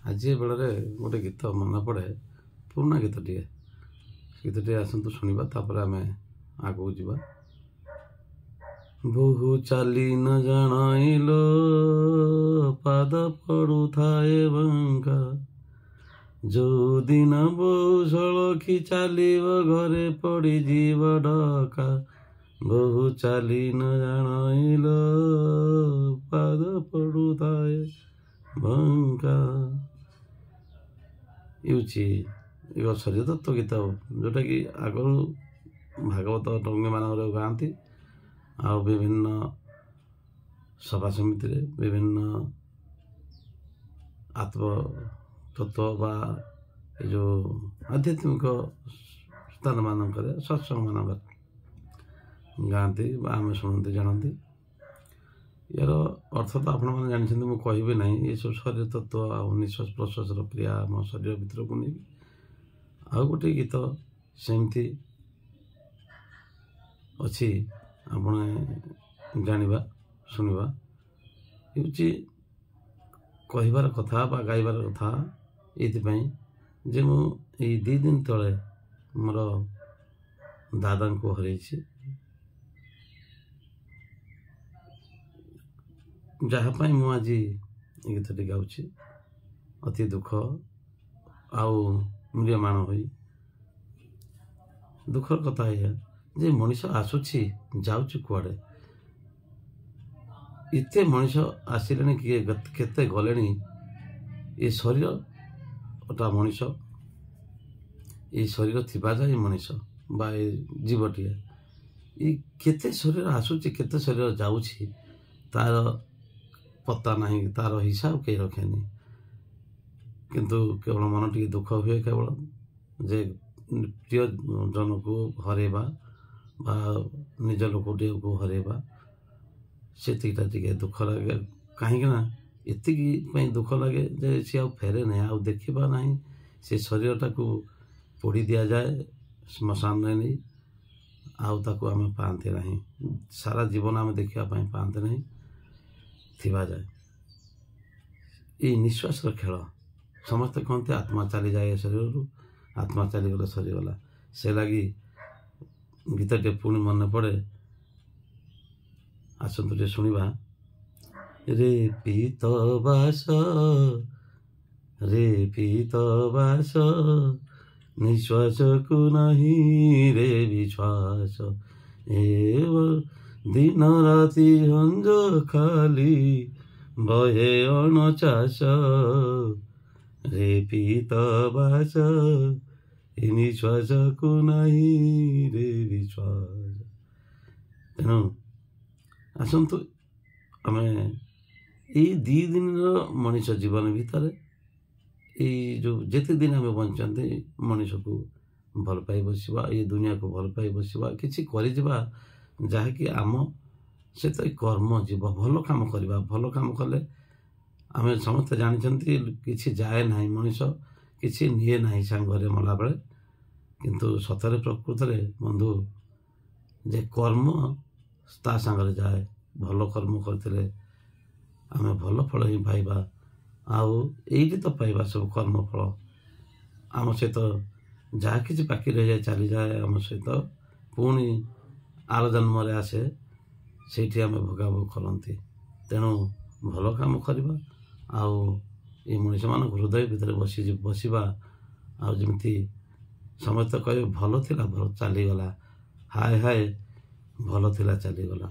ଆଜି ବେଳରେ ଗୋଟେ ଗୀତ ମନେ ପଡ଼େ, ପୁରୁଣା ଗୀତଟିଏ। ଗୀତଟିଏ ଆସନ୍ତୁ ଶୁଣିବା, ତାପରେ ଆମେ ଆଗକୁ ଯିବା। ବହୁ ଚାଲି ନ ଜାଣାଇଲ ପାଦ ପଡୁଥାଏ ବଙ୍କା, ଯୋଉଦିନ ବହୁ ସଳଖି ଚାଲିବ ଘରେ ପଡ଼ିଯିବ ଡକା। ବହୁ ଚାଲି ନ ଜାଣାଇଲ ପାଦ ପଡୁଥାଏ ବଙ୍କା। ହେଉଛି ଏକ ଶରୀରତତ୍ଵ ଗୀତ, ଯେଉଁଟାକି ଆଗରୁ ଭାଗବତ ଟଙ୍ଗୀମାନଙ୍କର ଗାଆନ୍ତି, ଆଉ ବିଭିନ୍ନ ସଭା ସମିତିରେ ବିଭିନ୍ନ ଆତ୍ମତତ୍ଵ ବା ଏ ଯେଉଁ ଆଧ୍ୟାତ୍ମିକ ସ୍ଥାନମାନଙ୍କରେ ସତ୍ସଙ୍ଗମାନଙ୍କରେ ଗାଆନ୍ତି ବା ଆମେ ଶୁଣନ୍ତି, ଜାଣନ୍ତି। ଏହାର ଅର୍ଥ ତ ଆପଣମାନେ ଜାଣିଛନ୍ତି, ମୁଁ କହିବି ନାହିଁ। ଏସବୁ ଶରୀର ତତ୍ଵ ଆଉ ନିଶ୍ୱାସ ପ୍ରଶ୍ୱାସର କ୍ରିୟା ଆମ ଶରୀର ଭିତରକୁ ନେଇକି। ଆଉ ଗୋଟେ ଗୀତ ସେମିତି ଅଛି, ଆପଣ ଜାଣିବା ଶୁଣିବା। ହେଉଛି କହିବାର କଥା ବା ଗାଇବାର କଥା ଏଇଥିପାଇଁ ଯେ ମୁଁ ଏଇ 2 ଦିନ ତଳେ ମୋର ଦାଦାଙ୍କୁ ହରେଇଛି। ଯାହା ପାଇଁ ମୁଁ ଆଜି ଏ ଗୀତଟି ଗାଉଛି। ଅତି ଦୁଃଖ ଆଉ ମ୍ରିୟମାଣ ହୋଇ। ଦୁଃଖର କଥା ଏଇଆ ଯେ ମଣିଷ ଆସୁଛି ଯାଉଛି କୁଆଡ଼େ। ଏତେ ମଣିଷ ଆସିଲେଣି, କିଏ କେତେ ଗଲେଣି। ଏ ଶରୀରଟା ମଣିଷ, ଏ ଶରୀର ଥିବା ଯାଏ ମଣିଷ ବା ଏ ଜୀବଟିଏ। ଏ କେତେ ଶରୀର ଆସୁଛି, କେତେ ଶରୀର ଯାଉଛି, ତାର ପତା ନାହିଁ, ତାର ହିସାବ କେହି ରଖେନି। କିନ୍ତୁ କେବଳ ମନ ଟିକେ ଦୁଃଖ ହୁଏ କେବଳ ଯେ ପ୍ରିୟ ଜନକୁ ହରେଇବା ବା ନିଜ ଲୋକଟିକୁ ହରେଇବା, ସେତିକିଟା ଟିକେ ଦୁଃଖ ଲାଗେ। କାହିଁକି ନା ଏତିକି ପାଇଁ ଦୁଃଖ ଲାଗେ ଯେ ସିଏ ଆଉ ଫେରେ ନାହିଁ, ଆଉ ଦେଖିବା ନାହିଁ। ସେ ଶରୀରଟାକୁ ପୋଡ଼ି ଦିଆଯାଏ ଶ୍ମଶାନରେ ନେଇ, ଆଉ ତାକୁ ଆମେ ପାଆନ୍ତି ନାହିଁ। ସାରା ଜୀବନ ଆମେ ଦେଖିବା ପାଇଁ ପାଆନ୍ତି ନାହିଁ ଥିବା ଯାଏ। ଏଇ ନିଶ୍ୱାସର ଖେଳ। ସମସ୍ତେ କହନ୍ତି ଆତ୍ମା ଚାଲିଯାଏ ଏ ଶରୀରରୁ, ଆତ୍ମା ଚାଲିଗଲେ ସରିଗଲା। ସେ ଲାଗି ଗୀତଟେ ପୁଣି ମନେ ପଡ଼େ। ଆସନ୍ତୁ ଟିକେ ଶୁଣିବା। ରେ ପିତ ବାସ, ରେ ପିତ ବାସ, ନିଶ୍ୱାସକୁ ନାହିଁ ରେ ବିଶ୍ୱାସ। ଏ ଦିନ ରାତି ହଞ୍ଜ ଖାଲି ବହେ ଅଣଚାଷ। ରେ ପିତ ବାସ, ଏ ନିଶ୍ୱାସକୁ ନାହିଁ ରେ ବିଶ୍ୱାସ। ତେଣୁ ଆସନ୍ତୁ ଆମେ ଏଇ 2 ଦିନର ମଣିଷ ଜୀବନ ଭିତରେ, ଏଇ ଯେଉଁ ଯେତେ ଦିନ ଆମେ ବଞ୍ଚନ୍ତି, ମଣିଷକୁ ଭଲ ପାଇ ବସିବା, ଏଇ ଦୁନିଆକୁ ଭଲ ପାଇ ବସିବା, କିଛି କରିଯିବା ଯାହାକି ଆମ ସହିତ କର୍ମ ଯିବ। ଭଲ କାମ କରିବା। ଭଲ କାମ କଲେ ଆମେ ସମସ୍ତେ ଜାଣିଛନ୍ତି କିଛି ଯାଏ ନାହିଁ, ମଣିଷ କିଛି ନିଏ ନାହିଁ ସାଙ୍ଗରେ ମଲାବେଳେ। କିନ୍ତୁ ସତରେ ପ୍ରକୃତରେ ବନ୍ଧୁ ଯେ କର୍ମ ତା ସାଙ୍ଗରେ ଯାଏ। ଭଲ କର୍ମ କରିଥିଲେ ଆମେ ଭଲ ଫଳ ହିଁ ପାଇବା। ଆଉ ଏଇଠି ତ ପାଇବା ସବୁ କର୍ମ ଫଳ। ଆମ ସହିତ ଯାହା କିଛି ବାକି ରହିଯାଏ, ଚାଲିଯାଏ ଆମ ସହିତ, ପୁଣି ଆର ଜନ୍ମରେ ଆସେ, ସେଇଠି ଆମେ ଭୋଗାଭୋଗ କରନ୍ତି। ତେଣୁ ଭଲ କାମ କରିବା, ଆଉ ଏ ମଣିଷମାନଙ୍କ ହୃଦୟ ଭିତରେ ବସିବା। ଆଉ ଯେମିତି ସମସ୍ତେ କହିବେ ଭଲ ଥିଲା, ଭଲ ଚାଲିଗଲା, ହାୟ ହାୟ ଭଲ ଥିଲା ଚାଲିଗଲା।